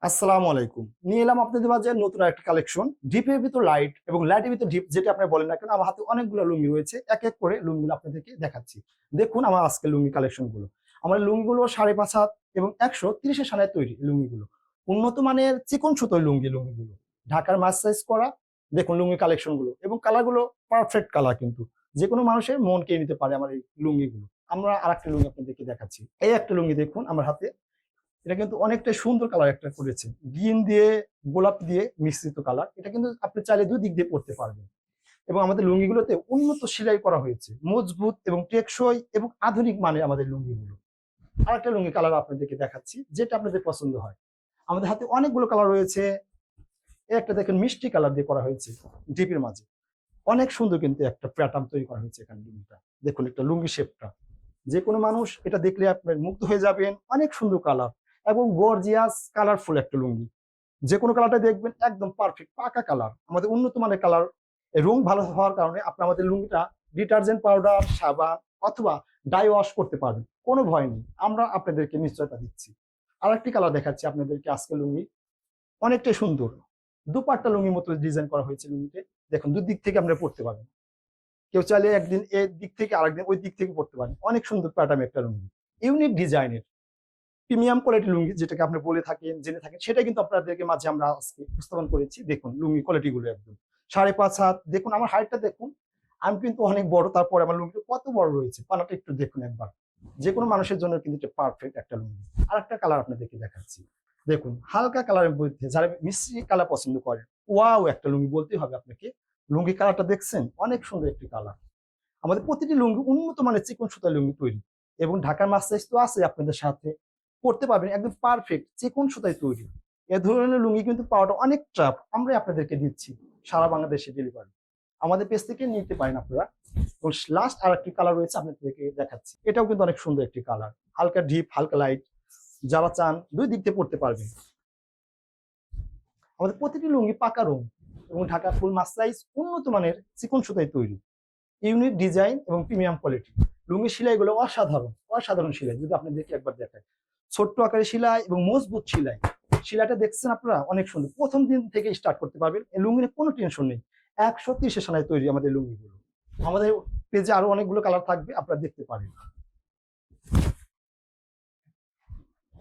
আসসালামু আলাইকুম। নিয়ে এলাম আপনাদের মাঝে নতুন একটা কালেকশন। ডিপের ভিতর লাইট এবং লাইটের ভিতর ডিপ যেটা আপনি বলেন না কেন, আমার হাতে অনেকগুলো লুঙ্গি রয়েছে। এক এক করে লুঙ্গিগুলো আপনাদেরকে দেখাচ্ছি। দেখুন আমার আজকের লুঙ্গি কালেকশন গুলো। আমার লুঙ্গিগুলো 5.5 হাত এবং 130 এর সানের তৈরি লুঙ্গিগুলো। উন্নত মানের চিকন সুতোর লুঙ্গিগুলো। ঢাকার মাছ সাইজ করা। দেখুন লুঙ্গি কালেকশন গুলো এবং কালার গুলো পারফেক্ট কালার, কিন্তু যে কোনো মানুষের মন কেড়ে নিতে পারে আমার এই লুঙ্গিগুলো। আমরা আরেকটা লুঙ্গি আপনাদেরকে দেখাচ্ছি। এই একটা লুঙ্গি দেখুন আমার হাতে। এটা কিন্তু অনেকটা সুন্দর কালার একটা করেছে, গ্রিন দিয়ে গোলাপ দিয়ে মিশ্রিত কালার। এটা কিন্তু আপনি চাইলে দুই দিক দিয়ে পড়তে পারবেন। এবং আমাদের লুঙ্গিগুলোতে উন্নত সেলাই করা হয়েছে, মজবুত এবং টেকসই এবং আধুনিক মানের আমাদের লুঙ্গিগুলো। আর একটা লুঙ্গি কালার আপনাদেরকে দেখাচ্ছি, যেটা আপনাদের পছন্দ হয়। আমাদের হাতে অনেকগুলো কালার রয়েছে। একটা দেখেন মিষ্টি কালার দিয়ে করা হয়েছে ডিপের মাঝে। অনেক সুন্দর কিন্তু একটা প্যাটার্ন তৈরি করা হয়েছে এখানে লুঙ্গিটা। দেখুন একটা লুঙ্গি শেপটা, যে কোনো মানুষ এটা দেখলে আপনার মুগ্ধ হয়ে যাবেন। অনেক সুন্দর কালার এবং গর্জিয়াস কালারফুল একটা লুঙ্গি। যে কোনো কালারটা দেখবেন একদম পারফেক্ট পাকা কালার, আমাদের উন্নত মানের কালার। রং ভালো হওয়ার কারণে আপনি আমাদের লুঙ্গিটা ডিটারজেন্ট পাউডার, সাবান অথবা ডাই ওয়াশ করতে পারবেন, কোনো ভয় নেই। আমরা আপনাদেরকে নিশ্চয়তা দিচ্ছি। আর একটি কালার দেখাচ্ছি আপনাদেরকে আজকে লুঙ্গি। অনেকটাই সুন্দর দুপাট্টা লুঙ্গির মতো ডিজাইন করা হয়েছে লুঙ্গিতে। দেখুন দুদিক থেকে আমরা পড়তে পারবেন। কেউ চাইলে একদিন এই দিক থেকে আরেকদিন ওই দিক থেকে পড়তে পারেন। অনেক সুন্দর প্যাটার্ন একটা লুঙ্গি, ইউনিক ডিজাইনের প্রিমিয়াম কোয়ালিটি লুঙ্গি, যেটাকে আপনি বলে থাকেন জেনে থাকেন, সেটা কিন্তু আপনাদেরকে মাঝে আমরা আজকে উপস্থাপন করেছি। দেখুন লুঙ্গি কোয়ালিটি গুলো একদম 5.5 হাত। দেখুন আমার হাইটটা দেখুন, আমি কিন্তু অনেক বড়, তারপরে আমার লুঙ্গিটা কত বড় রয়েছে, পানাটা একটু দেখুন একবার। যে কোনো মানুষের জন্য কিন্তু এটা পারফেক্ট একটা লুঙ্গি। আর একটা কালার আপনাদেরকে দেখাচ্ছি। দেখুন হালকা কালারের মধ্যে যারা মিষ্টি কালার পছন্দ করেন, ওয়াও একটা লুঙ্গি বলতেই হবে আপনাকে। লুঙ্গি কালারটা দেখছেন, অনেক সুন্দর একটি কালার। আমাদের প্রতিটি লুঙ্গি উন্নত মানের চিকন সুতার লুঙ্গি তৈরি এবং ঢাকার মাছ সাইজ তো আছে আপনাদের সাথে, পড়তে পারবেন একদম পারফেক্ট চিকন সুতায় তৈরি। এ ধরনের লুঙ্গি কিন্তু পাওয়াটা অনেক চাপ, আমরাই আপনাদেরকে দিচ্ছি সারা বাংলাদেশে ডেলিভারি। আমাদের পেজ থেকে নিতে পারেন আপনারা। এবং লাস্ট আর একটি কালার রয়েছে আপনাদেরকে দেখাচ্ছি, এটাও কিন্তু অনেক সুন্দর একটি কালার, হালকা ডিপ হালকা লাইট। যারা চান দুই দিক দিয়ে পড়তে পারবেন। আমাদের প্রতিটি লুঙ্গি পাকা রং এবং ঢাকা ফুল মাছ সাইজ উন্নত মানের চিকন সুতায় তৈরি, ইউনিক ডিজাইন এবং প্রিমিয়াম কোয়ালিটি। লুঙ্গির সেলাইগুলো অসাধারণ অসাধারণ সেলাই, যদি আপনাদেরকে একবার দেখায়। ছোট্ট আকারের সেলাই এবং মজবুত সেলাই। সেলাইটা দেখছেন আপনারা, অনেক সুন্দর। প্রথম দিন থেকে স্টার্ট করতে পারবেন, এই লুঙ্গির কোনো টেনশন নেই। 130 সালে তৈরি আমাদের লুঙ্গিগুলো। আমাদের পেজে আরো অনেকগুলো কালার থাকবে, আপনারা দেখতে পারেন।